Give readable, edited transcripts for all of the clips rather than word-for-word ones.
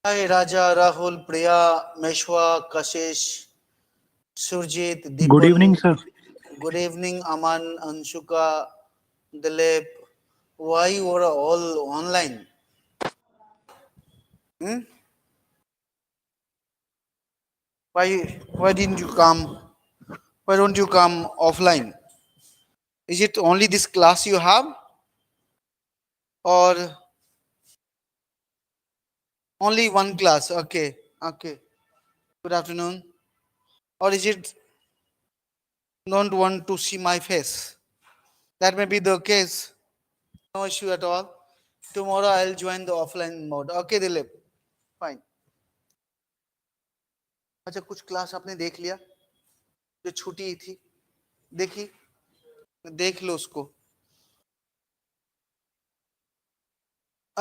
Hi Raja, Rahul, Priya, Meshwa, Kashish, Surjit, Good evening, Dipal. sir. Good evening, Aman, Anshuka, Dilip. Why you are all online? Hmm? Why didn't you come? Why don't you come offline? Is it only this class you have, or only one class? Okay, okay. Good afternoon. Or is it don't want to see my face? That may be the case. No issue at all. Tomorrow I'll join the offline mode. Okay, Dilip. Fine. अच्छा कुछ class आपने देख लिया जो छूटी थी देखी देख लो उसको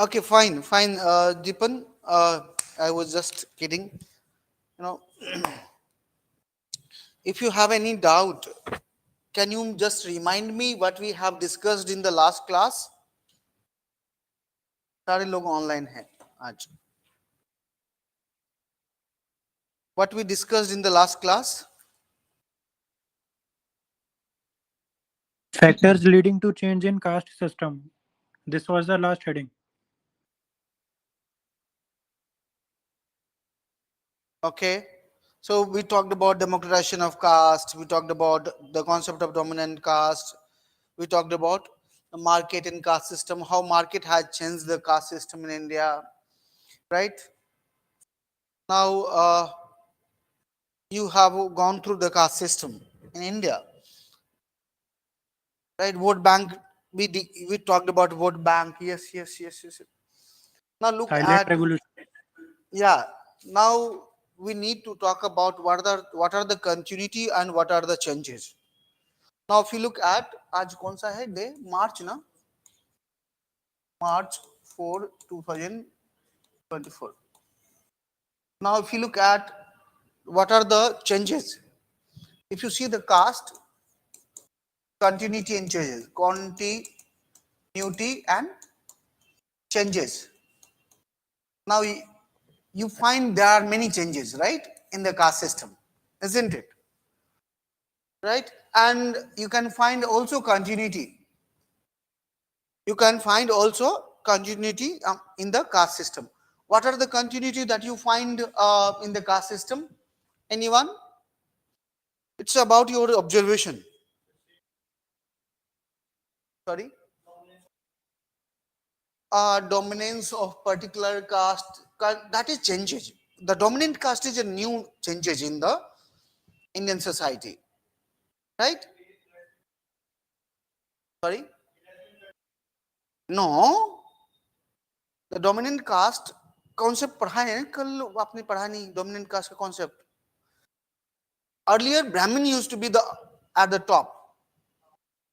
okay fine Deepan I was just kidding you know if you have any doubt can you just remind me what we have discussed in the last class सारे लोग ऑनलाइन हैं आज what we discussed in the last class Factors leading to change in caste system. This was the last heading. okay so we talked about democratization of caste we talked about the concept of dominant caste we talked about the market and caste system how market has changed the caste system in India right now you have gone through the caste system in India right vote bank we talked about vote bank yes now look Silent at revolution. yeah now we need to talk about what are the continuity and what are the changes now if you look at आज कौन सा है day मार्च ना March 4 2024 now if you look at what are the changes if you see the caste continuity and changes continuity and changes now you find there are many changes right in the caste system isn't it right and you can find also continuity you can find also continuity in the caste system what are the continuity that you find in the caste system anyone it's about your observation sorry dominance of particular caste that is changes the dominant caste is a new changes in the Indian society right sorry no the dominant caste concept पढ़ा है कल आपने पढ़ा नहीं dominant caste का concept earlier Brahmin used to be the at the top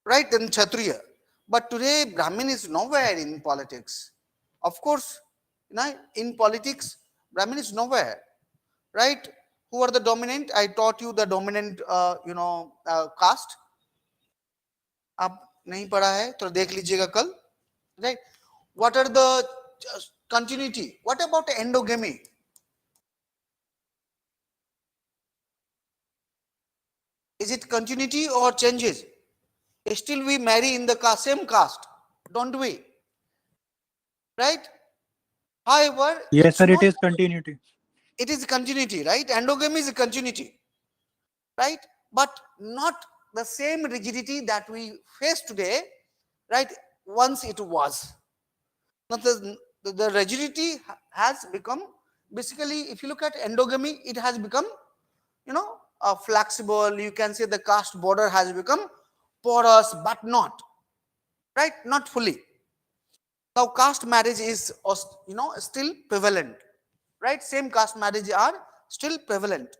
right then Kshatriya but today Brahmin is nowhere in politics of course you know, in politics Brahmin is nowhere right who are the dominant I taught you the dominant caste आप नहीं पढ़ा है तो देख लीजिएगा कल right what are the continuity what about endogamy is it continuity or changes still we marry in the same caste don't we right however Yes, it's sir. It not is continuity. it is continuity right endogamy is a continuity right but not the same rigidity that we face today right once it was now the rigidity has become basically if you look at endogamy it has become you know flexible you can say the caste border has become porous but not right not fully now caste marriage is still prevalent right same caste marriage are still prevalent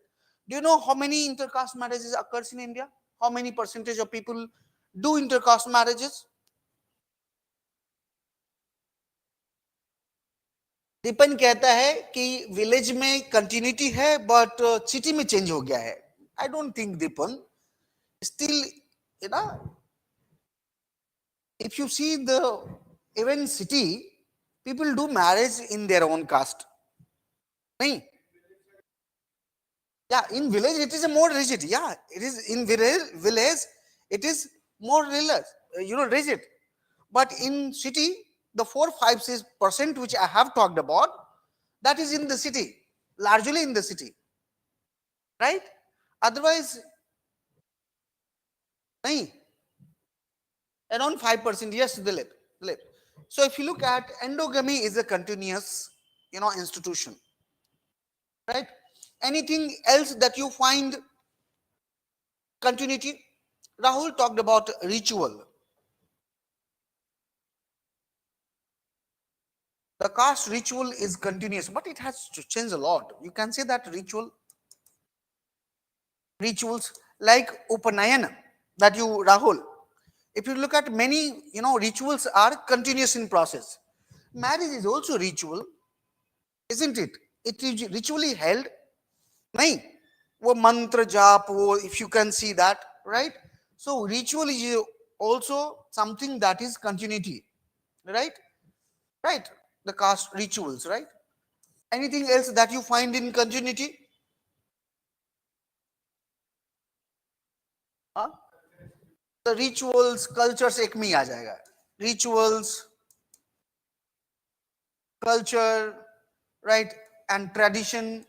do you know how many intercaste marriages occurs in India how many percentage of people do intercaste marriages दीपन कहता है कि village में continuity है but city में change हो गया है I don't think Deepan still you know if you see the even city people do marriage in their own caste nahi? Yeah, in village it is a more rigid. Yeah, it is in village it is more rigid. But in city, the 4-5-6% which I have talked about, that is in the city, largely in the city, right? Otherwise, nahi, around 5%. Yes, Dilip. Dilip. So if you look at endogamy is a continuous, institution, right? Anything else that you find continuity? Rahul talked about ritual. The caste ritual is continuous, but it has to change a lot. You can say that rituals like Upanayana that you, Rahul, if you look at many, rituals are continuous in process. Marriage is also ritual, isn't it? It is ritually held. Nahi? वो mantra jap, if you can see that, right? So ritual is also something that is continuity, right? Right? The caste rituals, right? Anything else that you find in continuity? Huh? The rituals, cultures एक में ही आ जाएगा. Rituals, culture, right? And tradition.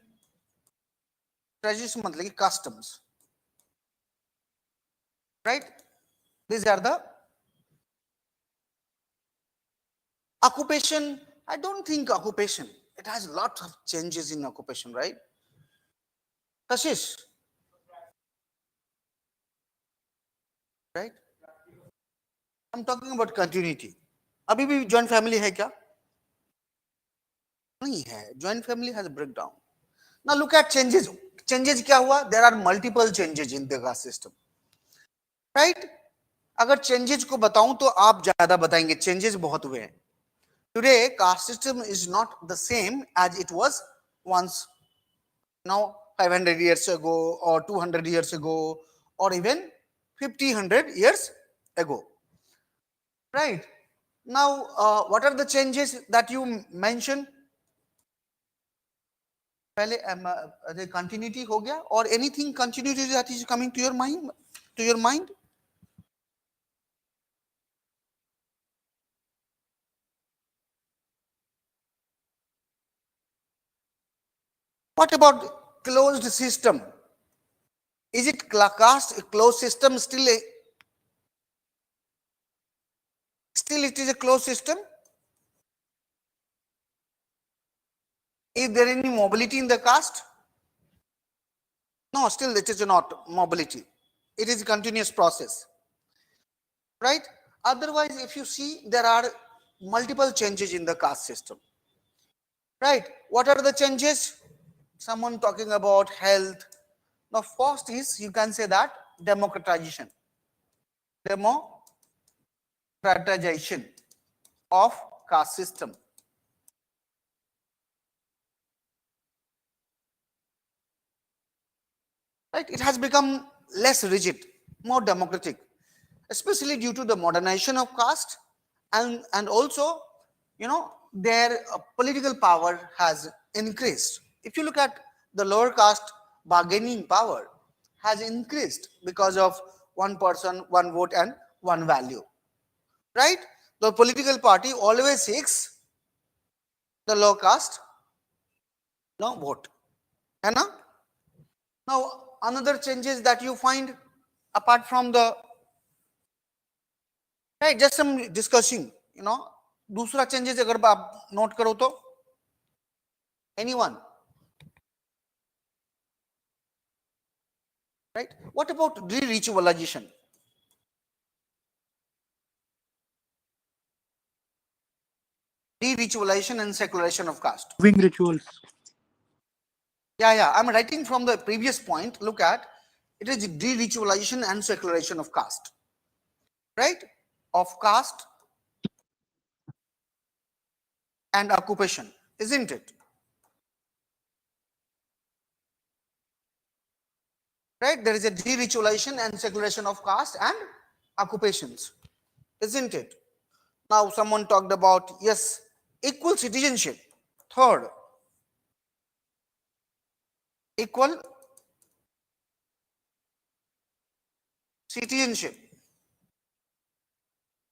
Tradition मतलब customs, right? These are the occupation. I don't think occupation. It has lots of changes in occupation, right? Kashish, right? I'm talking about continuity. अभी भी joint family है क्या? नहीं है. Joint family has a breakdown. Now look at changes. Changes क्या हुआ? There are multiple changes in the caste system, right? अगर changes को बताऊं तो आप ज्यादा बताएंगे. Changes बहुत हुए हैं. Today, caste system is not the same as it was once. Now, 500 years ago, or 200 years ago, or even 100 years ago. Right? Now, what are the changes that you mentioned? पहले the continuity हो गया, or anything continuity that is coming to your mind? What about closed system? Is it caste closed system still? Still, it is a closed system. Is there any mobility in the caste? No, still it is not mobility. It is a continuous process, right? Otherwise, if you see, there are multiple changes in the caste system, right? What are the changes? Someone talking about health. Now, first is, you can say that democratization of caste system. Right? It has become less rigid, more democratic, especially due to the modernization of caste, and also, their political power has increased. If you look at the lower caste, bargaining power has increased because of one person, one vote, and one value. Right? The political party always seeks the low caste vote. Hai na? Now, another changes that you find apart from the, right, just some discussing, दूसरा changes अगर आप note करो तो, anyone, right? What about de-ritualization? De-ritualization and secularization of caste. Moving rituals. Yeah, I'm writing from the previous point. Look at, it is de-ritualization and secularization of caste, right? Of caste and occupation, isn't it? Right? There is a de-ritualization and secularization of caste and occupations, isn't it? Now, someone talked about, yes, equal citizenship. Third, equal citizenship.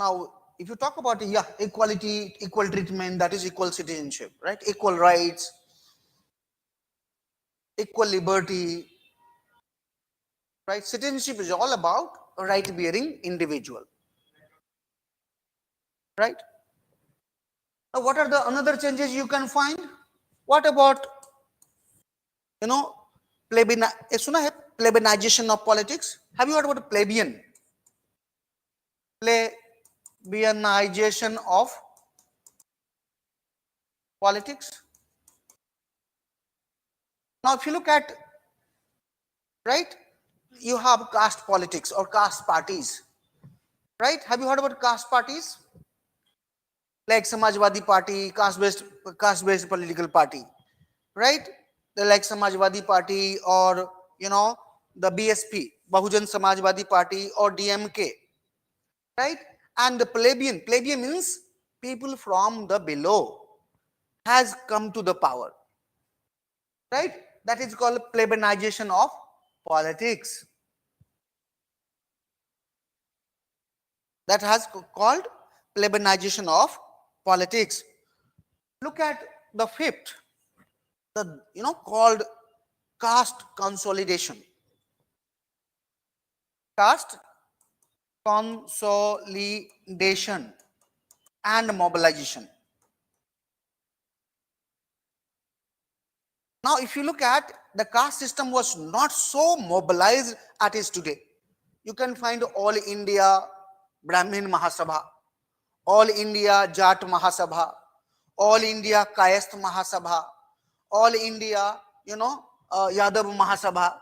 Now, if you talk about equality, equal treatment, that is equal citizenship, right? Equal rights, equal liberty, right? Citizenship is all about a right-bearing individual, right? Now, what are the another changes you can find? What about, you know, plebeianization of politics? Have you heard about plebeian? Plebeianization of politics. Now, if you look at, right, you have caste politics or caste parties, right? Have you heard about caste parties? Like Samajwadi Party, caste-based political party, right? The like Samajwadi Party or the BSP, Bahujan Samajwadi Party or DMK, right? And the plebeian means people from the below has come to the power, right? That is called plebeianization of politics. That has called plebeianization of politics. Look at the fifth, the called caste consolidation. Caste consolidation and mobilization. Now, if you look at the caste system was not so mobilized as it is today. You can find All India Brahmin Mahasabha, All India Jat Mahasabha, All India Caste Mahasabha, All India, Yadav Mahasabha.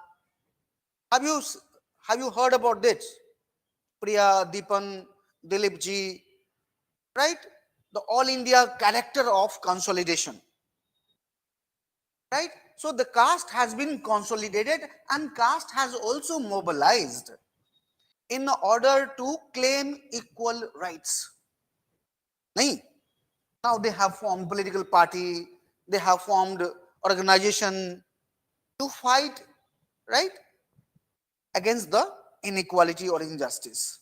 Have you heard about this? Priya, Deepan, Dilip ji, right? The All India character of consolidation, right? So the caste has been consolidated and caste has also mobilized in order to claim equal rights. Nahi? Now they have formed political party, they have formed organization to fight, right, against the inequality or injustice.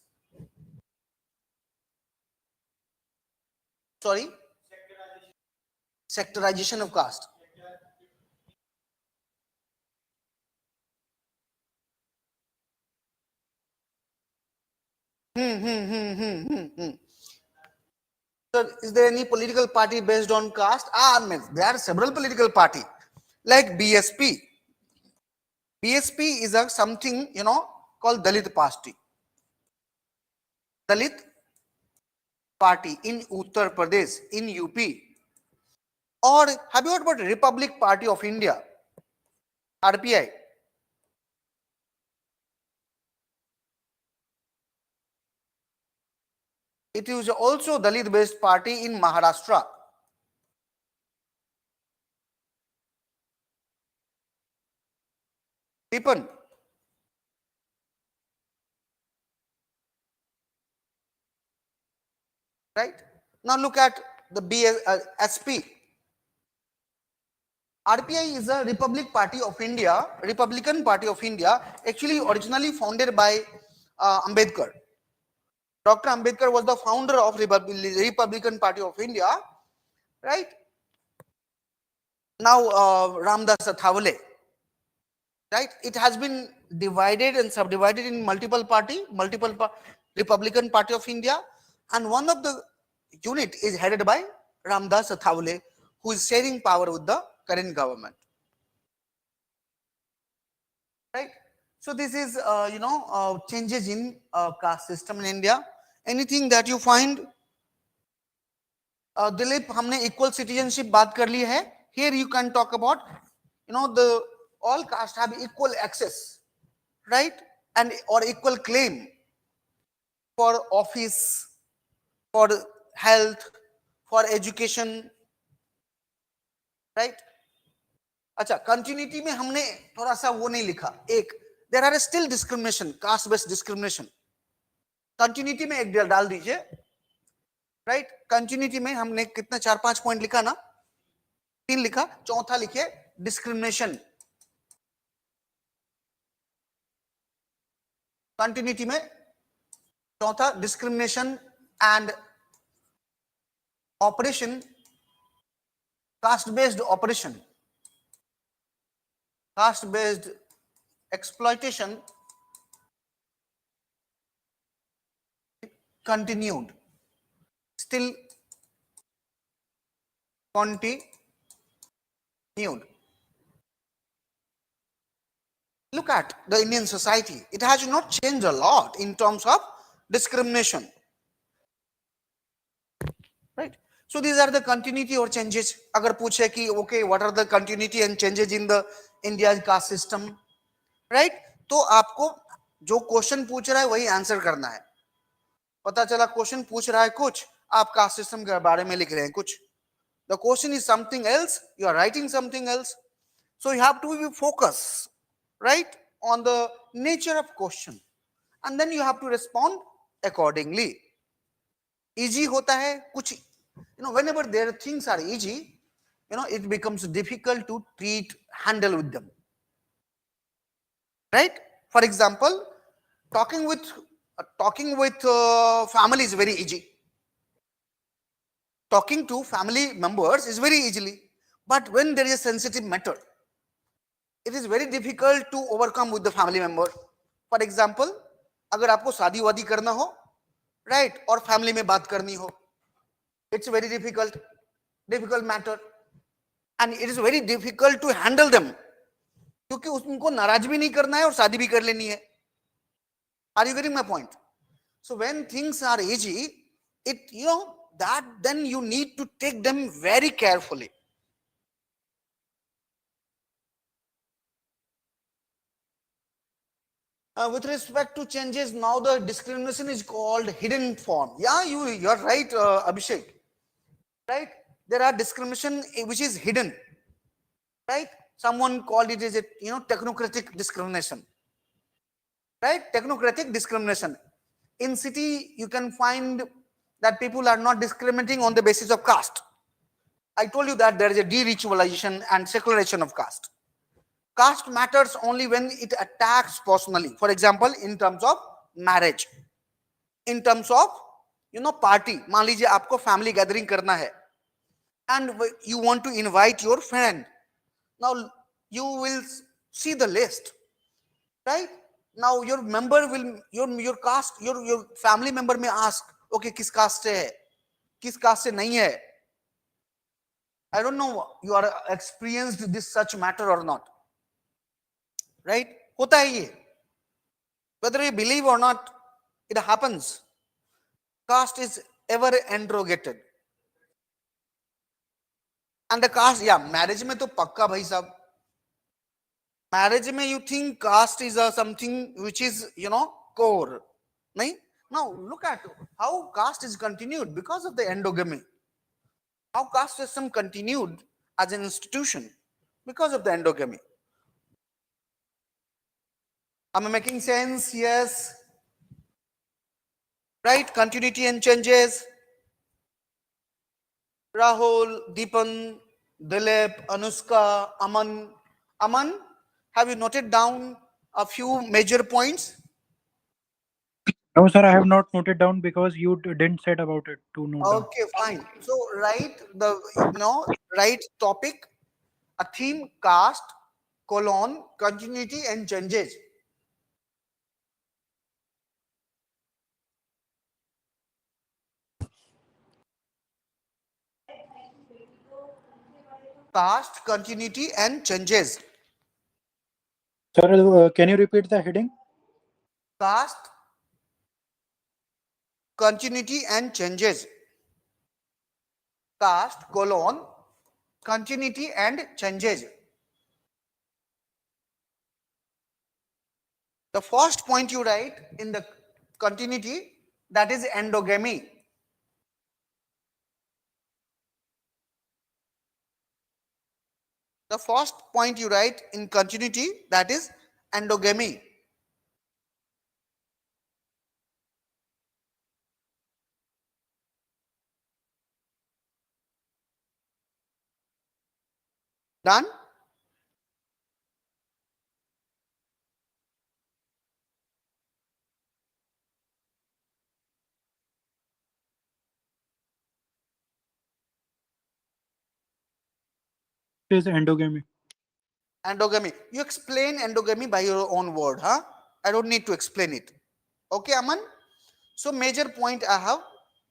Sorry? Sectorization of caste. So is there any political party based on caste? There are several political party like BSP. BSP is something called Dalit Party. Dalit Party in Uttar Pradesh, in UP. Or have you heard about Republic Party of India, RPI? It is also Dalit based party in Maharashtra. Deepan. Right? Now look at the SP. RPI is a Republic Party of India, Republican Party of India, actually originally founded by Ambedkar. Dr. Ambedkar was the founder of Republican Party of India, right? Now Ramdas Athawale, right? It has been divided and subdivided in multiple Republican Party of India, and one of the unit is headed by Ramdas Athawale, who is sharing power with the current government, right? So this is changes in caste system in India. Anything that you find? Dilip, हमने equal citizenship बात कर ली है. Here you can talk about the all castes have equal access, right, and or equal claim for office, for health, for education, right? अच्छा, continuity में हमने थोड़ा सा वो नहीं लिखा. एक there are still discrimination, caste based discrimination. Continuity में एक डाल दीजिए, right? Continuity में हमने कितना 4-5 पॉइंट लिखा ना, 3 लिखा, चौथा लिखे discrimination. कंटिन्यूटी में चौथा discrimination and operation, caste based operation, caste based exploitation continued, still continued. Look at the Indian society, it has not changed a lot in terms of discrimination, right? So these are the continuity or changes. अगर पूछे कि okay, what are the continuity and changes in the India's caste system, right? तो आपको जो question पूछ रहा है वही आंसर करना है. पता चला क्वेश्चन पूछ रहा है कुछ, आप कास्ट सिस्टम के बारे में लिख रहे हैं कुछ. The question is something else, you are writing something else. So you have to be focused, right, on the nature of question, and then you have to respond accordingly. Easy hota hai kuch, whenever their things are easy, it becomes difficult to handle with them, right? For example, talking with family is very easy. Talking to family members is very easily, but when there is a sensitive matter, it is very difficult to overcome with the family member. For example, अगर आपको शादी वादी करना हो, right, और family में बात करनी हो, it's very difficult matter, and it is very difficult to handle them, क्योंकि उनको नाराज भी नहीं करना है और शादी भी कर लेनी है. Are you getting my point? So when things are easy, that then you need to take them very carefully. With respect to changes, now the discrimination is called hidden form. Yeah, you're right, Abhishek. Right? There are discrimination which is hidden. Right? Someone called it as a technocratic discrimination. Right? Technocratic discrimination. In city, you can find that people are not discriminating on the basis of caste. I told you that there is a de-ritualization and secularization of caste. Caste matters only when it attacks personally. For example, in terms of marriage, in terms of party. मान लीजिए आपको family gathering करना है, and you want to invite your friend. Now you will see the list, right? Now your member will your caste your family member may ask, okay, किस caste से है, किस caste से नहीं है. I don't know you are experienced this such matter or not, right? होता है ये, whether you believe or not, it happens. Caste is ever interrogated, and the caste, yeah, marriage में तो पक्का भाई साहब. Marriage में you think caste is something which is core, nahi? Now look at how caste is continued because of the endogamy. How caste system continued as an institution because of the endogamy. Am I making sense? Yes. Right? Continuity and changes. Rahul, Deepan, Dilip, Anushka, Aman. Aman, have you noted down a few major points? No, sir, I have not noted down because you didn't said about it to note down. Okay, fine. So write write topic, a theme, caste, colon, continuity and changes. Caste, continuity and changes. Sir, can you repeat the heading? Caste, continuity and changes. Caste, colon, continuity and changes. The first point you write in the continuity, that is endogamy. The first point you write in continuity, that is endogamy. Done? is endogamy. Endogamy. You explain endogamy by your own word, huh? I don't need to explain it. Okay, Aman? So major point I have,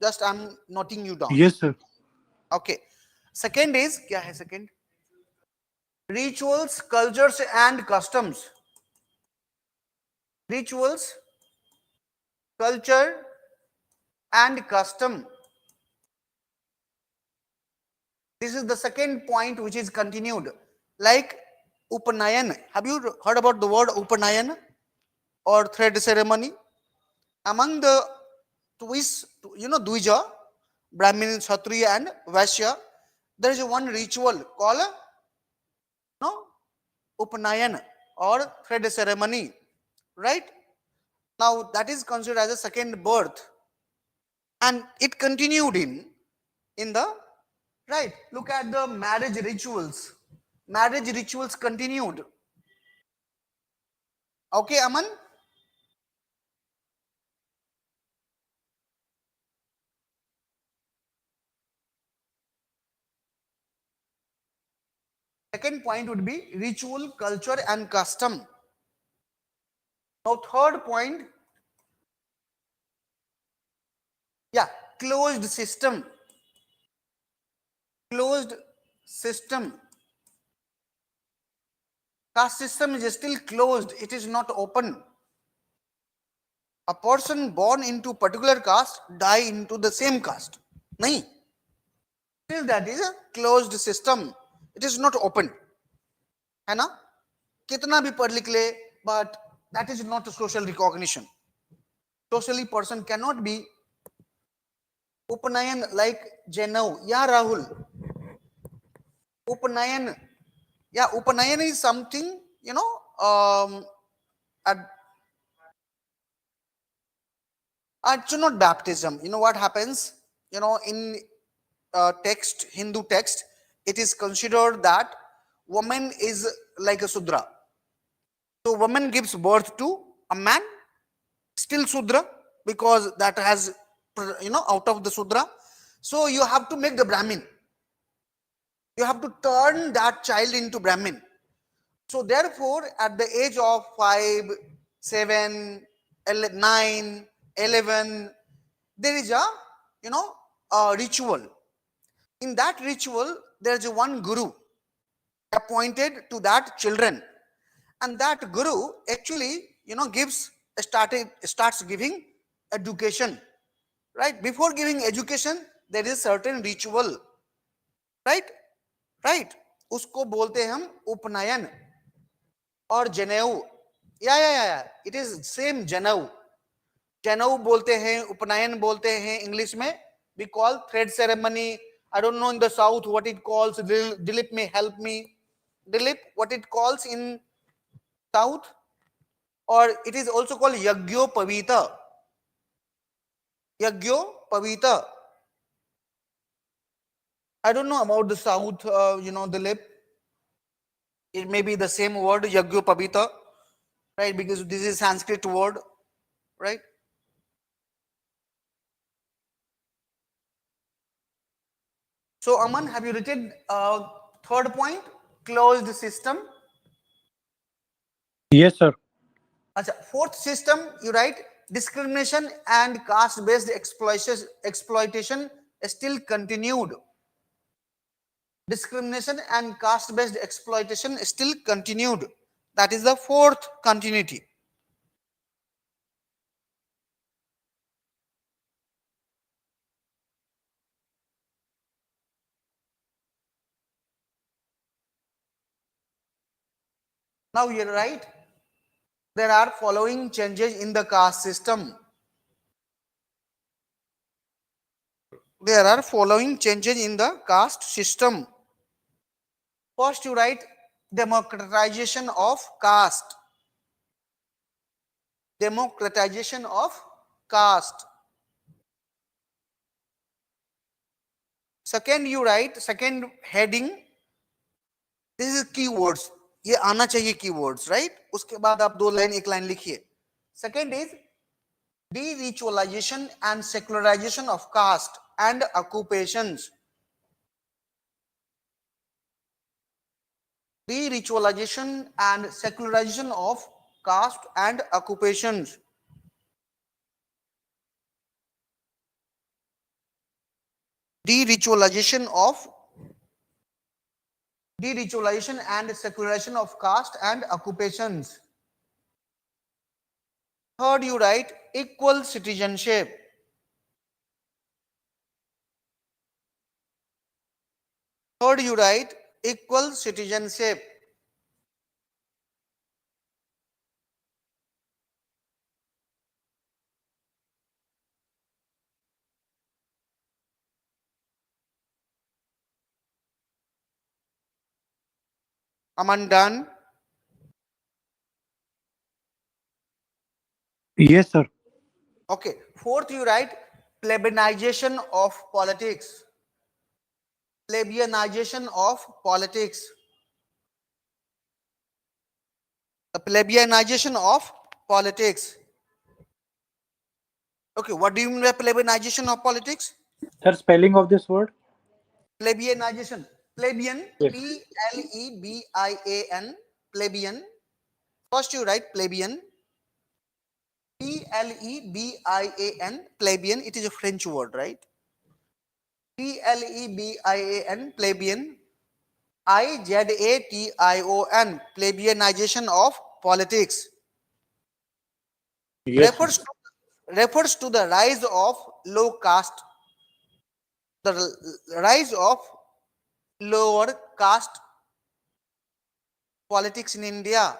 just I'm noting you down. Yes, sir. Okay. Second is, क्या है second? Rituals, cultures and customs. Rituals, culture and custom. This is the second point which is continued. Like Upanayan. Have you heard about the word Upanayan or thread ceremony? Among the twist, Dvija, Brahmin, Kshatriya and Vaishya, there is one ritual called no, Upanayan or thread ceremony, right? Now that is considered as a second birth, and it continued in the right. Look at the marriage rituals. Marriage rituals continued. Okay, Aman. Second point would be ritual, culture, and custom. Now, third point, yeah, closed system. Closed system. Caste system is still closed, it is not open. A person born into particular caste die into the same caste. Nahi. Still that is a closed system. It is not open. है ना? कितना भी पढ़ लिख ले, but that is not a social recognition. Socially, person cannot be Upanayan like Janau. Yeah, Rahul. Upanayan. Yeah, Upanayan is something, it's not baptism. You know what happens? In text, Hindu text, it is considered that woman is like a Sudra. So woman gives birth to a man, still Sudra, because that has, out of the Sudra. So you have to make the Brahmin. You have to turn that child into Brahmin. So therefore, at the age of 5, 7, 9, 11, there is a ritual. In that ritual, there is one guru appointed to that children, and that guru actually, starts giving education. Right? Before giving education, there is certain ritual. Right? Right? उसको बोलते हैं हम उपनयन और जनेऊ. या it is same जनेऊ. जनेऊ बोलते हैं, उपनयन बोलते हैं इंग्लिश में. We call thread ceremony. I don't know in the south what it calls. Dilip may help me. Dilip, what it calls in south? Or it is also called Yagyo Pavita. Yagyo Pavita. I don't know about the south, Dilip. It may be the same word, Yagyo Pavita, right? Because this is Sanskrit word, right? So, Aman, have you written third point? Closed system. Yes, sir. Achha, fourth system, you write discrimination and caste-based exploitation still continued. Discrimination and caste-based exploitation still continued. That is the fourth continuity. Now you write there are following changes in the caste system. There are following changes in the caste system. First, you write democratization of caste. Democratization of caste. Second, you write second heading. This is keywords. ये आना चाहिए keywords, right? उसके बाद आप 2 line 1 line लिखिए. Second is de-ritualization and secularization of caste and occupations. De-ritualization and secularization of caste and occupations. De-ritualization and secularization of caste and occupations. Third, you write equal citizenship. Third, you write equal citizenship. Aman, done? Yes, sir. Okay. Fourth, you write plebeianization of politics. Plebeianization of politics. The plebeianization of politics. Okay, what do you mean by plebeianization of politics? Sir, spelling of this word? Plebeianization. Plebeian, Yes. Plebian, plebeian. First you write plebeian, Plebian, plebeian. It is a French word, right? Plebian, plebeian. Ization, plebeianization of politics. Yes, sir. Refers to the rise of low caste, the rise of lower caste politics in India.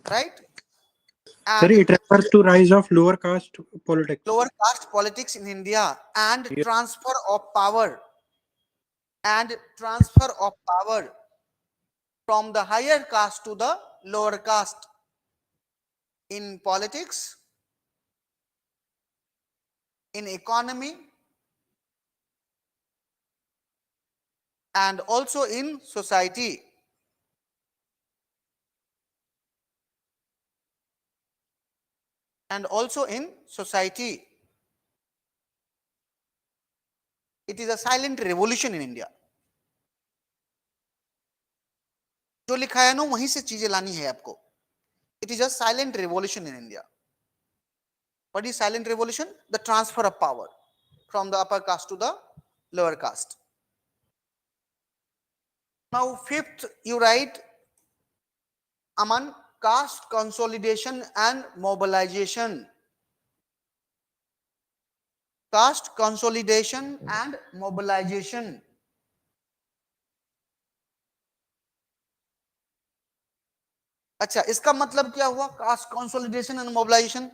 Right? Sir, And it refers to rise of lower caste politics. lower caste politics in India and Yes. transfer of power and transfer of power from the higher caste to the lower caste in politics, in economy, and also in society. And also in society. It is a silent revolution in India. जो लिखा है ना वहीं से चीजें लानी है आपको. It is a silent revolution in India. What is silent revolution? The transfer of power from the upper caste to the lower caste. Now, fifth, you write, Aman, caste consolidation and mobilization. Caste consolidation and mobilization. अच्छा, इसका मतलब क्या हुआ? Caste consolidation and mobilization.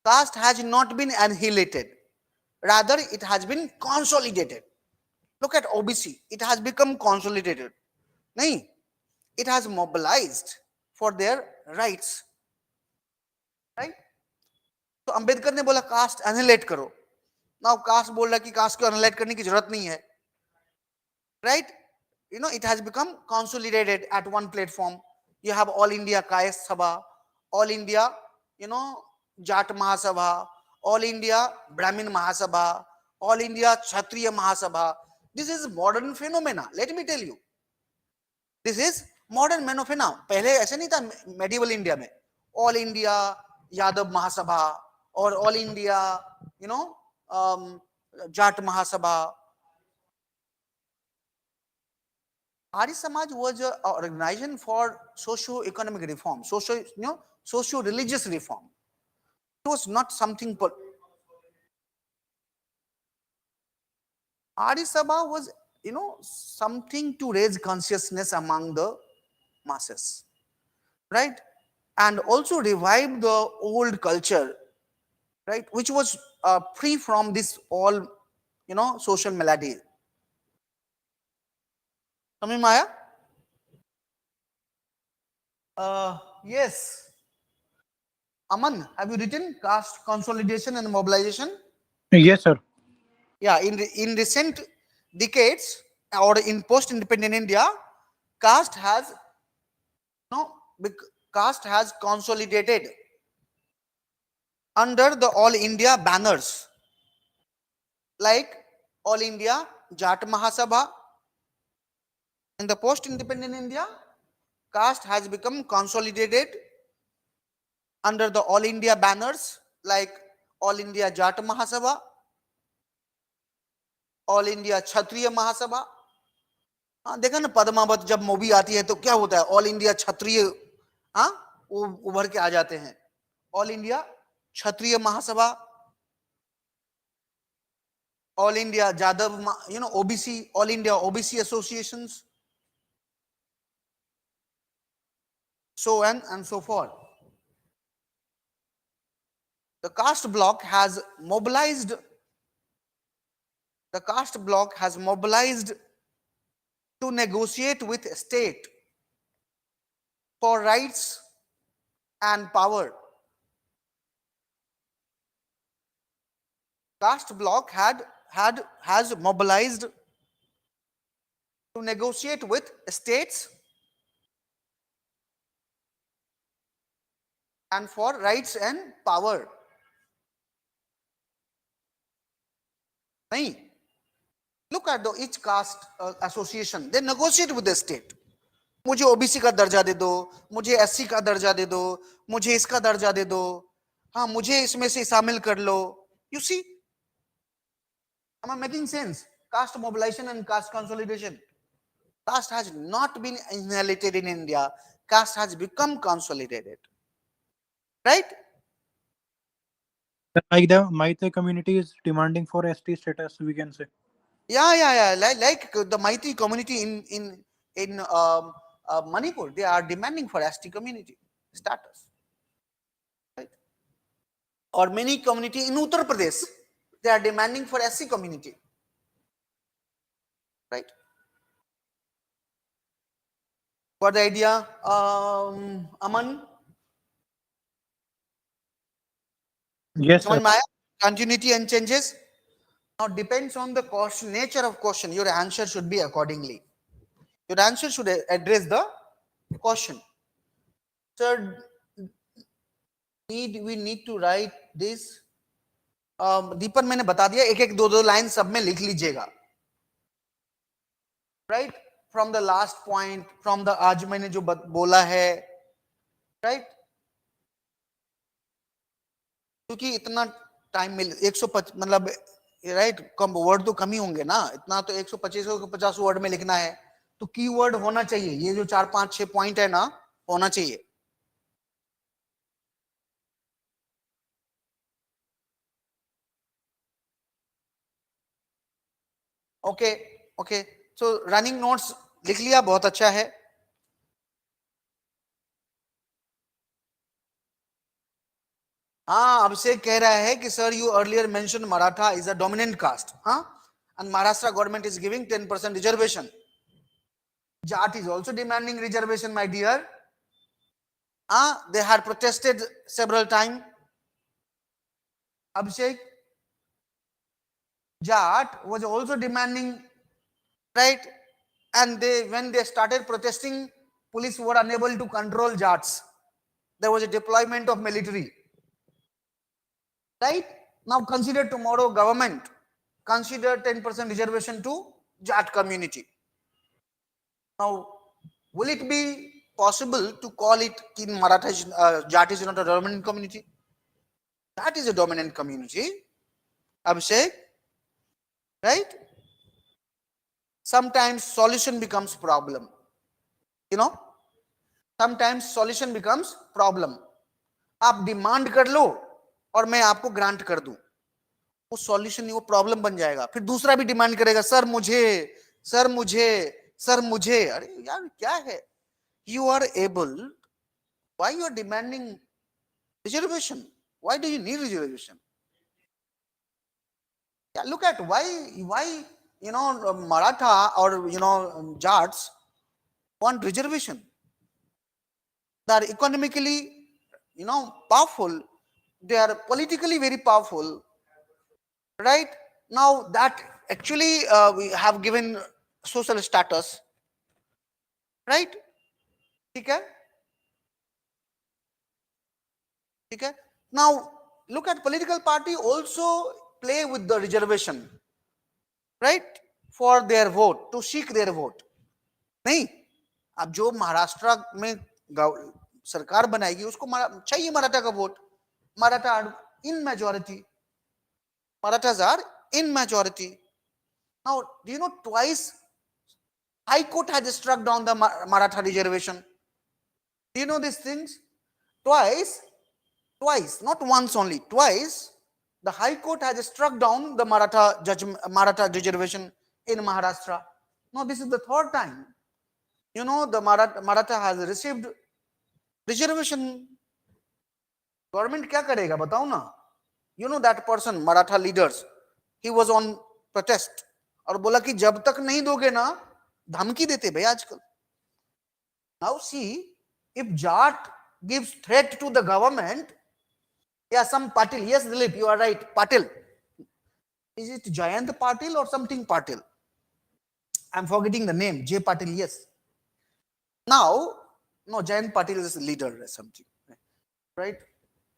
Caste has not been annihilated. Rather, it has been consolidated. Look at OBC. It has become consolidated. नहीं, it has mobilized for their rights. Right? तो अंबेडकर ने बोला cast annihilate करो. नाउ कास्ट बोल रहा है कि cast को एनिहिलेट करने की जरूरत नहीं है. Right? You know, it has become consolidated at one platform. You have All India Caste Sabha, All India, you know, Jat Mahasabha, All India Brahmin Mahasabha, All India Kshatriya Mahasabha. This is modern phenomena. Let me tell you. This is modern phenomena. पहले ऐसे नहीं था medieval India में. All India Yadav Mahasabha or All India, you know, Jat Mahasabha. Arya Samaj was an organization for socio-economic reform, socio-religious reform. It was not something. Arya Sabha was, something to raise consciousness among the masses, right? And also revive the old culture, right? Which was free from this all, social malady. समझ में आया? Yes. Aman, have you written caste consolidation and mobilization? Yes, sir. Yeah, in recent decades or in post-independent India, caste has caste has consolidated under the All India banners like All India Jat Mahasabha. In the post-independent India, caste has become consolidated under the All India banners like All India Jat Mahasabha, All India Kshatriya Mahasabha. हाँ देखा ना, पद्मावत जब movie आती है तो क्या होता है, ऑल इंडिया क्षत्रिय, हाँ वो उभर के आ जाते हैं, all India Kshatriya Mahasabha, all India Jadav, OBC, all India OBC associations, so on and so forth. The caste bloc has mobilized to negotiate with state for rights and power. Caste bloc has mobilized to negotiate with states and for rights and power. Nahi. Look at each caste association. They negotiate with the state. मुझे OBC का दर्जा दे दो, मुझे SC का दर्जा दे दो, मुझे इसका दर्जा दे दो, हाँ मुझे इसमें से शामिल कर लो. You see, am I making sense? Caste mobilization and caste consolidation. Caste has not been inherited in India. Caste has become consolidated. Right? Like the Maite community is demanding for ST status, we can say. Yeah. Like the Maiti community in Manipur, they are demanding for ST community status. Right? Or many community in Uttar Pradesh, they are demanding for SC community. Right? Got the idea, Aman? Yes, sir. Continuity and changes. Now depends on the question, nature of question. Your answer should be accordingly. Your answer should address the question. Sir, we need to write this. दीपन मैंने बता दिया, एक एक दो line सब में लिख लीजिएगा. Right? From the last point, from the आज मैंने जो बोला है, right? क्योंकि इतना टाइम मिल 150 मतलब राइट, कम वर्ड तो कम ही होंगे ना, इतना तो 125 को 50 वर्ड में लिखना है, तो कीवर्ड होना चाहिए, ये जो 4 5 6 पॉइंट है ना, होना चाहिए. ओके, सो रनिंग नोट्स लिख लिया, बहुत अच्छा है. हाँ, अभिषेक कह रहा है कि sir you earlier mention Maratha is a dominant caste, हाँ, and Maharashtra government is giving 10% reservation. Jat is also demanding reservation, my dear. They had protested several times. Abhishek, Jat was also demanding, right? And when they started protesting, police were unable to control Jats. There was a deployment of military. Right? Now consider tomorrow government, consider 10% reservation to Jat community. Now, will it be possible to call it in Maratha, Jat is not a dominant community? That is a dominant community. Abhishek, right? Sometimes solution becomes problem. Sometimes solution becomes problem. आप demand कर लो और मैं आपको grant कर दूं, वो solution नहीं, वो प्रॉब्लम बन जाएगा. फिर दूसरा भी डिमांड करेगा, सर मुझे, सर मुझे, सर मुझे. अरे यार क्या है, you are able, why you are demanding reservation? Why do you need reservation? Yeah, look at why Maratha or Jats want reservation. They are economically powerful, they are politically very powerful, right? Now that actually we have given social status, right? Okay. Now look at political party also play with the reservation. right, for their vote, to seek their vote. नहीं, अब जो महाराष्ट्र में सरकार बनाएगी उसको चाहिए मराठा का vote. Maratha are in majority. Marathas are in majority. Now, do you know twice High Court has struck down the Maratha reservation? Do you know these things? Twice, not once only, twice, the High Court has struck down the Maratha reservation in Maharashtra. Now, this is the third time. You know, the Maratha has received reservation. Government क्या करेगा बताओ ना? You know that person, Maratha leaders, he was on protest और बोला कि जब तक नहीं दोगे ना, धमकी देते भाई आजकल. Now see, if Jat gives threat to the government, yeah, some Patil, yes Dilip, you are right, Patil. Is it Jayant Patil or something Patil? I'm forgetting the name, J Patil, yes. Now, no, Jayant Patil is a leader or something, right?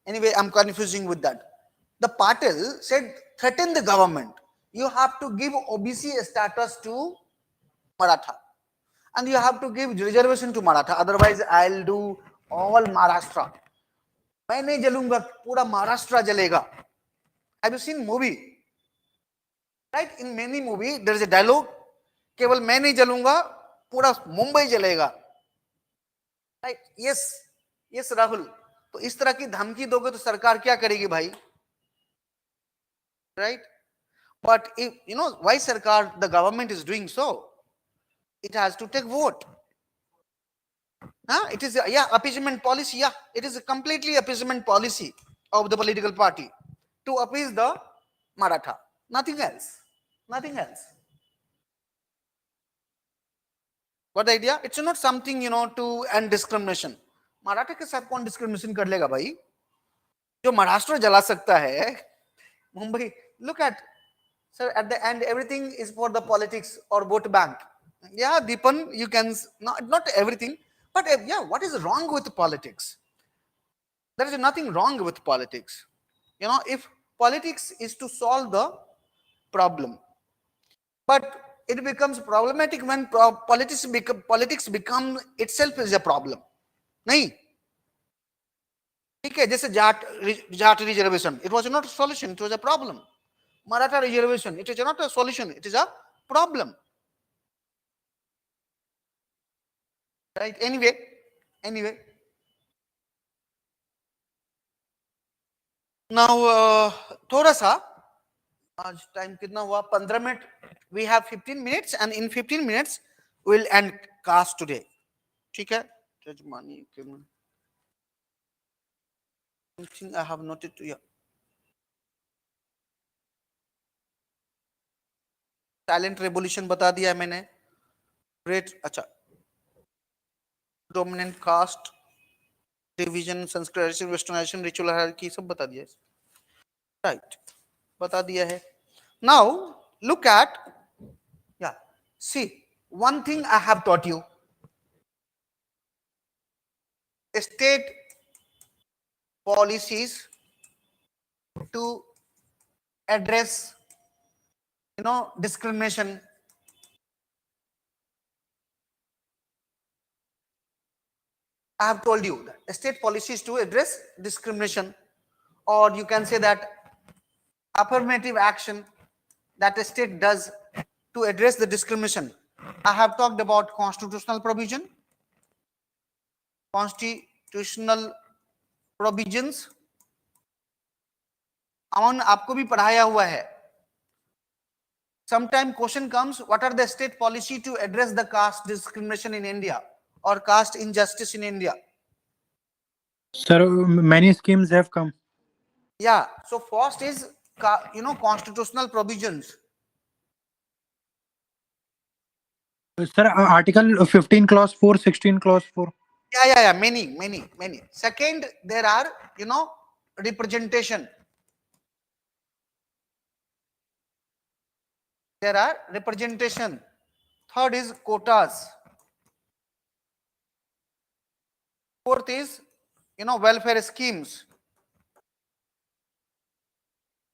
Anyway, I'm confusing with that. The Patil said, threaten the government. You have to give OBC status to Maratha. And you have to give reservation to Maratha. Otherwise, I'll do all Maharashtra. मैं नहीं जलूंगा, पूरा महाराष्ट्र जलेगा. Have you seen movie? Right? In many movie, there is a dialogue. केवल मैं नहीं जलूंगा, पूरा मुंबई जलेगा. Right? Yes, Rahul. तो इस तरह की धमकी दोगे तो सरकार क्या करेगी भाई? Right? But if you know why sarkar, the government is doing so, it has to take vote. It is appeasement policy. Yeah, it is a completely appeasement policy of the political party to appease the Maratha. Nothing else. Nothing else. What the idea? It's not something to end discrimination. Maratha के साथ कौन discrimination कर लेगा भाई? जो महाराष्ट्र जला सकता है, Mumbai. Look at, sir, at the end, everything is for the politics or vote bank. Yeah, Deepan, you can, not everything, but yeah, what is wrong with politics? There is nothing wrong with politics. If politics is to solve the problem, but it becomes problematic when politics become itself is a problem. नहीं, ठीक है, जैसे Jat reservation, it was not a solution, it was a problem. Maratha reservation, it is not a solution, it is a problem. Right? Anyway. Now, थोड़ा सा आज time कितना हुआ? 15 minute. We have 15 minutes, and in 15 minutes we'll end caste today. ठीक है? Something I have noted to you. Silent revolution बता दिया है मैंने. Great. अच्छा. Dominant caste, division, Sanskritization, Westernization, ritual hierarchy सब बता दिया है. Right. बता दिया है. Now look at, see, one thing I have taught you. State policies to address discrimination. I have told you that state policies to address discrimination, or you can say that affirmative action that a state does to address the discrimination. I have talked about constitutional provision, constitutional provisions. अमन आपको भी पढ़ाया हुआ है. Sometime question comes, what are the state policy to address the caste discrimination in India or caste injustice in India? Sir, many schemes have come. Yeah, so first is constitutional provisions. Sir, Article 15 clause 4, 16 clause 4. Yeah, many. Second, there are representation. There are representation. Third is quotas. Fourth is welfare schemes.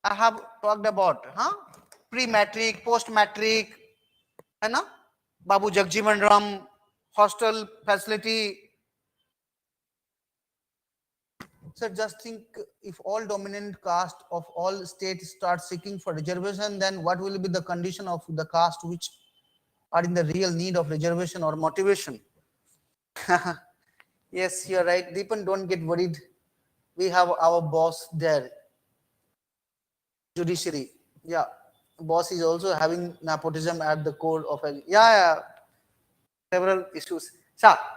I have talked about, pre matric, post matric, है ना, Babu Jagjivan Ram, hostel facility. So just think, if all dominant caste of all states start seeking for reservation, then what will be the condition of the caste which are in the real need of reservation or motivation? Yes, you're right. Deepan, don't get worried. We have our boss there, judiciary. Yeah, boss is also having nepotism at the core of a, yeah, several issues.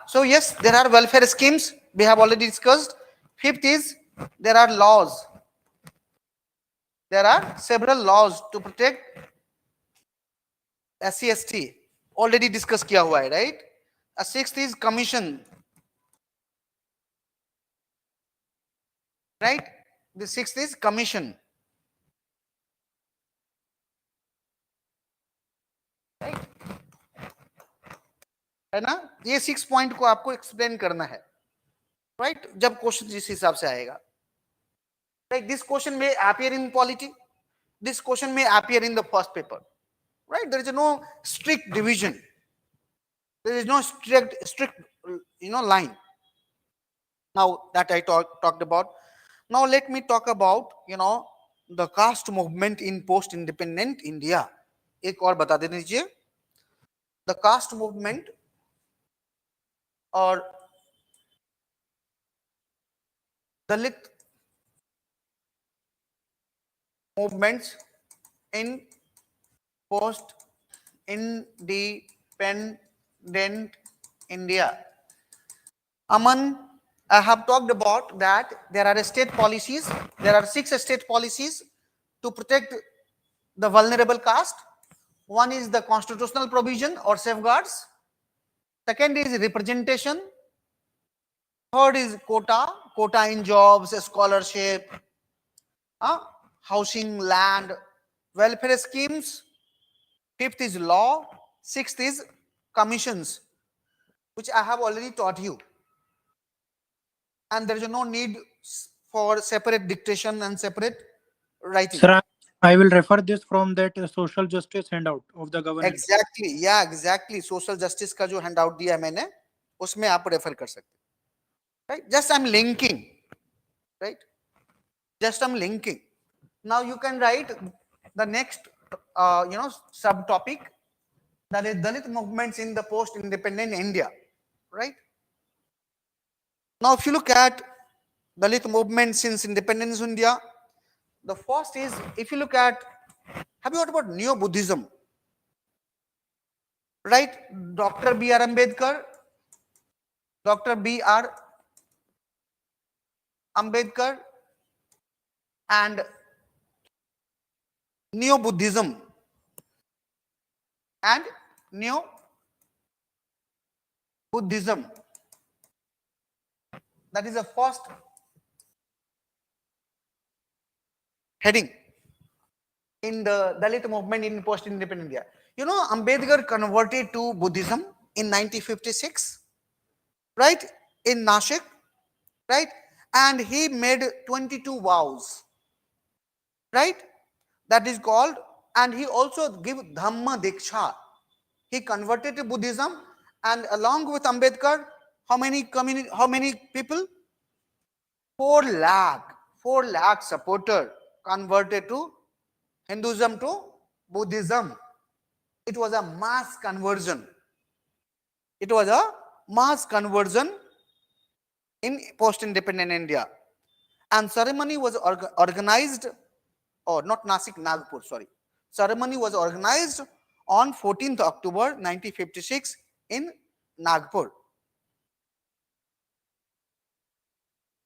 So yes, there are welfare schemes. We have already discussed. Fifth is there are laws. There are several laws to protect SC/ST. Already discussed किया हुआ है, right? A sixth is commission. Right? The sixth is commission. Right? है ना? ये 6 point को आपको explain करना है, राइट? जब क्वेश्चन जिस हिसाब से आएगा, राइट? दिस क्वेश्चन में appear in polity, this question may appear in the first paper, right? There is no strict division, there is no strict line. Now that I talked about, now let me talk about the caste movement in post independent India. एक और बता दे दीजिए, the caste movement or Dalit movements in post independent India. Aman, I have talked about that there are state policies, there are 6 state policies to protect the vulnerable caste. One is the constitutional provision or safeguards. Second is representation. Third is quota in jobs, scholarship, housing, land, welfare schemes. Fifth is law. Sixth is commissions, which I have already taught you. And there is no need for separate dictation and separate writing. Sir, I will refer this from that social justice handout of the governance. Exactly, yeah, exactly. Social justice का जो handout दिया मैंने, उसमें आप refer कर सकते हैं, right? Just I'm linking, right? Just I'm linking. Now you can write the next, subtopic, that is Dalit movements in the post-independent India, right? Now, if you look at Dalit movement since independence India, the first is, if you look at, have you heard about Neo-Buddhism? Right? Dr. B.R. Ambedkar, Dr. B.R. Ambedkar and Neo-Buddhism and Neo-Buddhism. That is the first heading in the Dalit movement in post-independent India. You know, Ambedkar converted to Buddhism in 1956, right? In Nashik, right? And he made 22 vows, right? That is called, and he also gave Dhamma Diksha. He converted to Buddhism, and along with Ambedkar, how many people? 4 lakh supporter converted to Hinduism to Buddhism. It was a mass conversion. It was a mass conversion in post-independent India. And ceremony was organized, or not Nasik, Nagpur, sorry. Ceremony was organized on 14th October 1956 in Nagpur.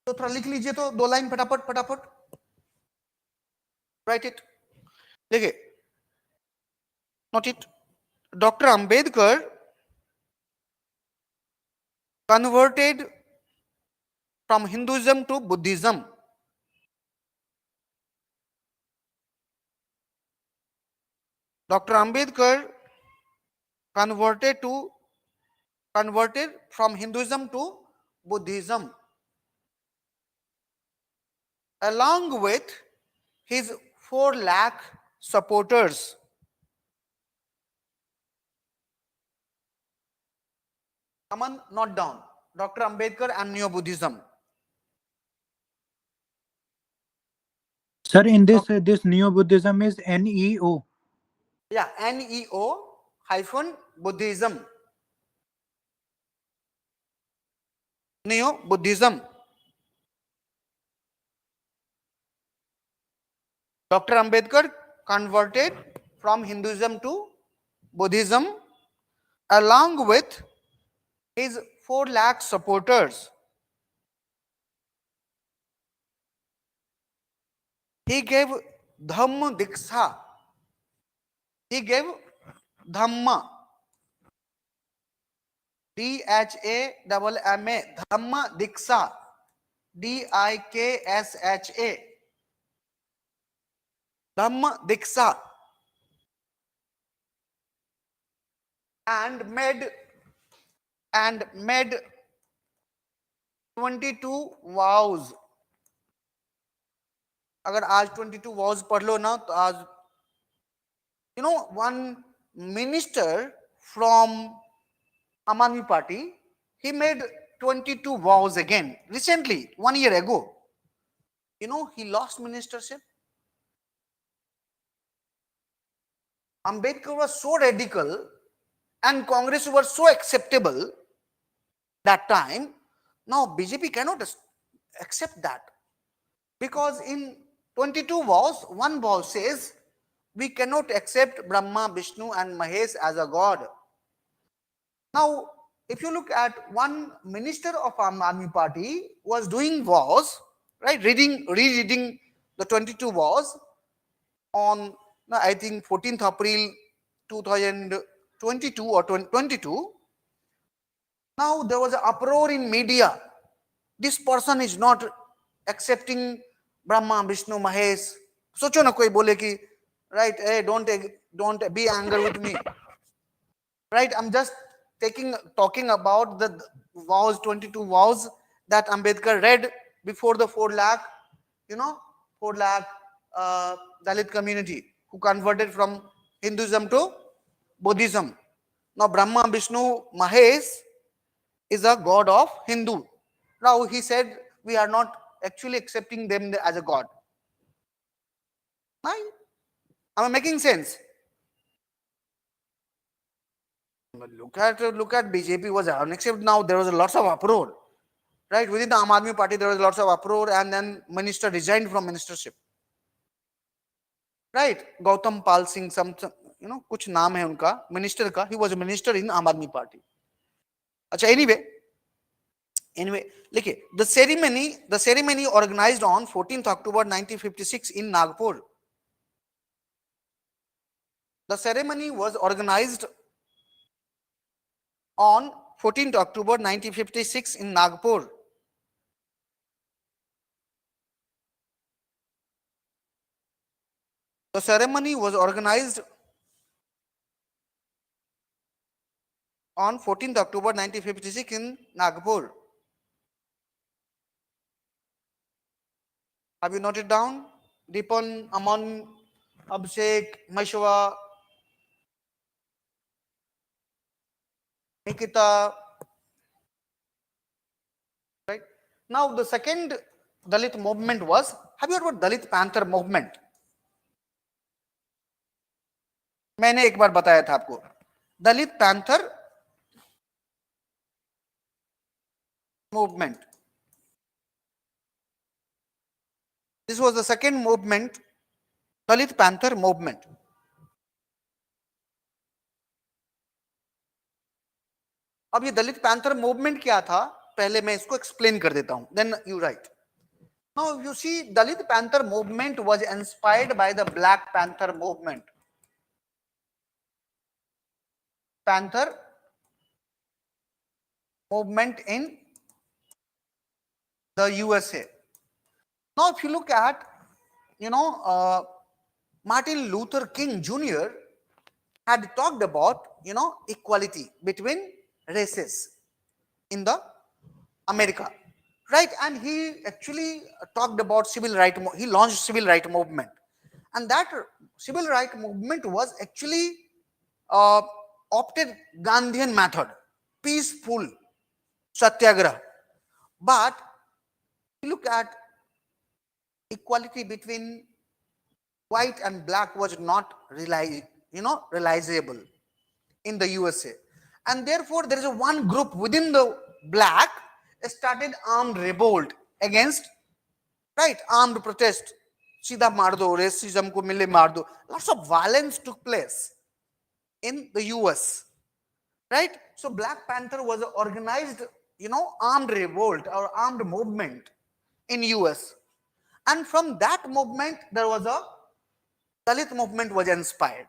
तो थोड़ा लिख लीजिए तो 2 line फटाफट write it. देखिए, note it. Dr. Ambedkar converted from Hinduism to Buddhism. Dr. Ambedkar converted from Hinduism to Buddhism, along with his 4 lakh supporters. Aman, not down. Dr. Ambedkar and Neo-Buddhism. Sir, in this Neo-Buddhism is NEO. Yeah, NEO hyphen Buddhism. Neo-Buddhism. Dr. Ambedkar converted from Hinduism to Buddhism along with his 4 lakh supporters. He gave Dhamma Diksha. He gave Dhamma, DHAMMA, Dhamma Diksha, DIKSHA, Dhamma Diksha, and made 22 vows. अगर आज 22 vows पढ़ लो ना तो आज one minister from Aam Aadmi Party, he made 22 vows again recently, 1 year ago. He lost ministership. Ambedkar was so radical and Congress was so acceptable that time. Now BJP cannot accept that, because in 22 vows, one vow says we cannot accept Brahma, Vishnu and Mahesh as a god. Now, if you look at one minister of Aam Aadmi Party was doing vows, right, rereading the 22 vows on, I think, 14th April 2022 or 2022. Now there was an uproar in media. This person is not accepting Brahma, Vishnu, Mahesh. सोचो ना कोई बोले कि right, hey, don't be angry with me. Right, I'm just talking about the vows, 22 vows that Ambedkar read before the 4 lakh, 4 lakh Dalit community who converted from Hinduism to Buddhism. Now Brahma, Vishnu, Mahesh is a god of Hindu. Now he said we are not actually accepting them as a god. Right? Am I making sense? Look at BJP was unacceptable. Now there was lots of uproar. Right? Within the Aam Aadmi Party there was lots of uproar, and then minister resigned from ministership. Right? Gautam Pal Singh, some कुछ नाम है उनका minister का. He was a minister in Aam Aadmi Party. अच्छा, anyway, देखिए, the ceremony organized on 14th October 1956 in Nagpur. The ceremony was organized on 14th October 1956 in Nagpur. The ceremony was organized on 14th October 1956 in Nagpur. Have you noted down? Deepan, Aman, Abhishek, Maishwa, Nikita. Right? Now the second Dalit movement was, have you heard about Dalit Panther movement? मैंने एक बार बताया था आपको. Dalit Panther movement. This was the second movement, Dalit Panther movement. अब ये दलित panther movement क्या था, पहले मैं इसको एक्सप्लेन कर देता हूं, then you write. Now you see, Dalit Panther movement was inspired by the Black Panther movement. Panther movement in the USA. Now if you look at, Martin Luther King Jr. had talked about, equality between races in the America, right? And he actually talked about civil right. He launched civil right movement, and that civil right movement was actually opted Gandhian method, peaceful, satyagraha. But look at equality between white and black was not realizable in the USA, and therefore there is a one group within the black started armed revolt against, right, armed protest. Sida maar do, racism ko mile maar do. Lots of violence took place in the US, right? So Black Panther was an organized, armed revolt or armed movement in US, and from that movement there was a Dalit movement was inspired.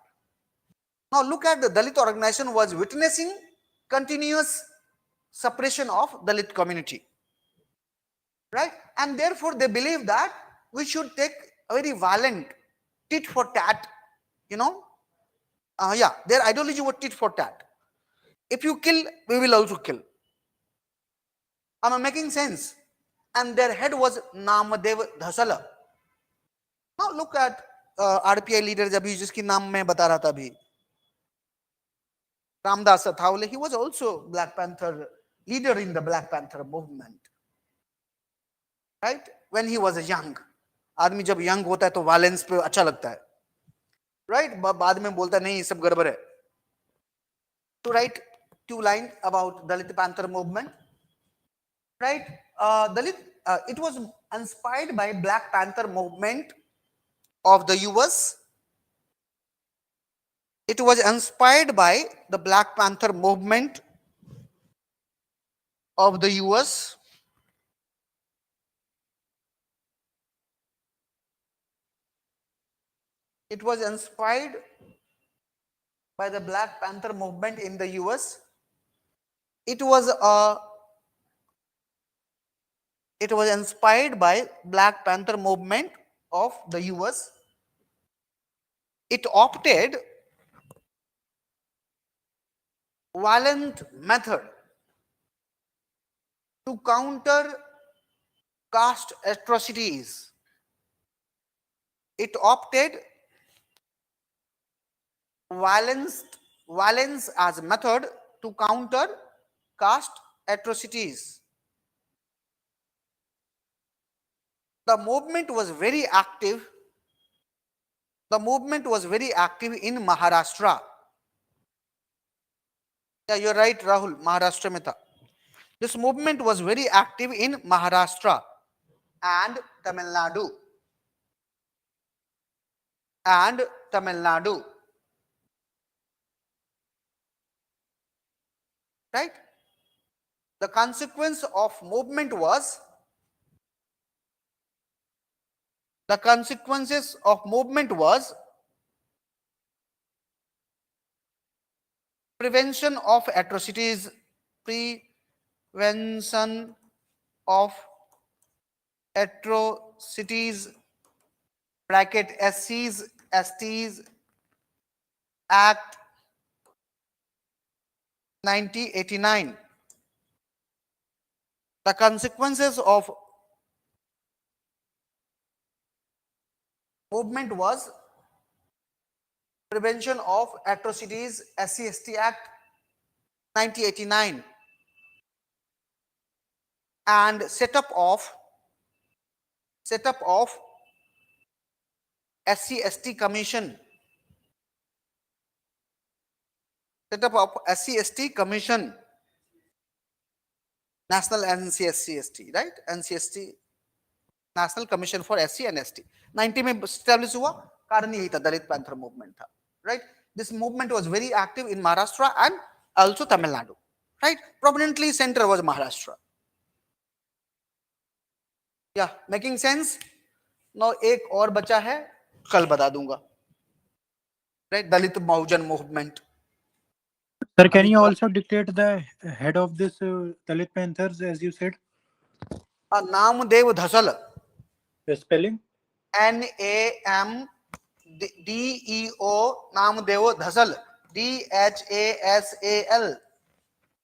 Now look at the Dalit organization was witnessing continuous suppression of Dalit community, right? And therefore they believe that we should take a very violent tit for tat, their ideology was tit for tat. If you kill, we will also kill. Am I making sense? And their head was Namadev Dhasala. Now look at RPI leaders अभी जिसकी नाम मैं बता रहा था अभी, Ramdas Athawale, he was also Black Panther leader in the Black Panther movement, right? When he was young, आदमी जब young होता है तो violence पे अच्छा लगता है, right? बाद में बोलता है नहीं सब गड़बड़ है. To write 2 lines about Dalit Panther movement, right? It was inspired by Black Panther movement of the US. It was inspired by the Black Panther movement of the US. It was inspired by the Black Panther movement in the US. It was inspired by Black Panther movement of the US. It opted violent method to counter caste atrocities. It opted violence as method to counter caste atrocities. The movement was very active. The movement was very active in Maharashtra. Yeah, you're right, Rahul. Maharashtra mein tha. This movement was very active in Maharashtra and Tamil Nadu. And Tamil Nadu. Right? The consequence of movement was prevention of atrocities, Prevention of Atrocities bracket SCs, STs Act 1989. The consequences of movement was Prevention of Atrocities SC/ST Act 1989 and setup of SC/ST Commission. Setup of SC/ST Commission. National NCSC/ST, right? NCST, National Commission for SC and ST. 90 में establish हुआ, कारण यही था, दलित panther movement था, right? This movement was very active in Maharashtra and also Tamil Nadu, right? Prominently center was Maharashtra. Yeah, making sense? Now एक और बचा है, कल बता दूंगा, right? Dalit Mahujan movement. Sir, can you also dictate the head of this Dalit Panthers, as you said? Namdev Dhasal. The spelling? NAMDEO Namdev Dhasal. DHASAL.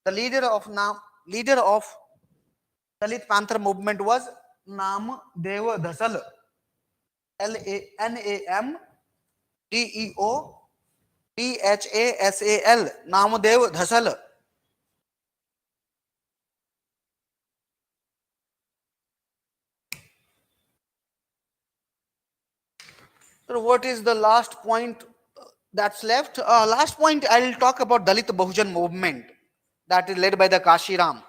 The leader of Dalit Panther movement was Namdev Dhasal. NAMDEO DHASAL. Namdev Dhasal. So what is the last point that's left? Last point, I'll talk about Dalit Bahujan movement that is led by the Kashiram.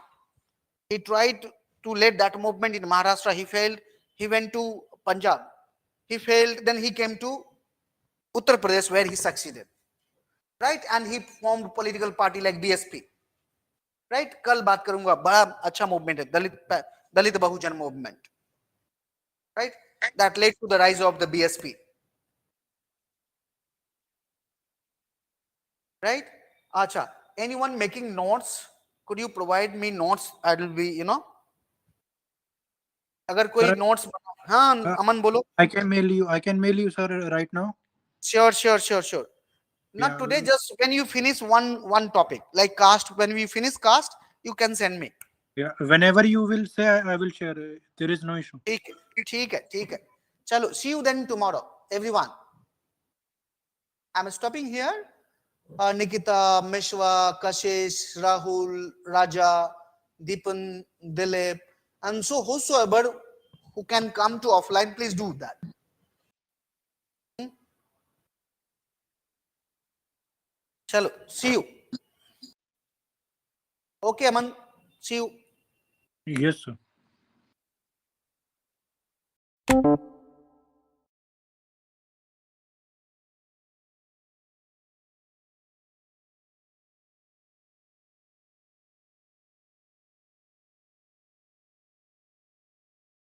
He tried to lead that movement in Maharashtra. He failed. He went to Punjab. He failed. Then he came to Uttar Pradesh where he succeeded. Right? And he formed political party like BSP. Right? कल बात करूंगा बड़ा अच्छा movement है दलित बहुजन movement. Right? That led to the rise of the BSP. Right? Acha. Anyone making notes? Could you provide me notes? I will be, अगर कोई Sir, notes हाँ अमन बोलो. I can mail you, sir, right now. Sure. Not Yeah, today, just when you finish one topic like caste. When we finish caste, you can send me. yeah. Whenever you will say, I will share. There is no issue. ठीक है. चलो, see you then tomorrow, everyone. I'm stopping here. Nikita, Mishwa, Kashish, Rahul, Raja, Deepan, Dilip, and so whosoever who can come to offline, please do that. Chalo, see you. Okay, Aman, see you. Yes, sir.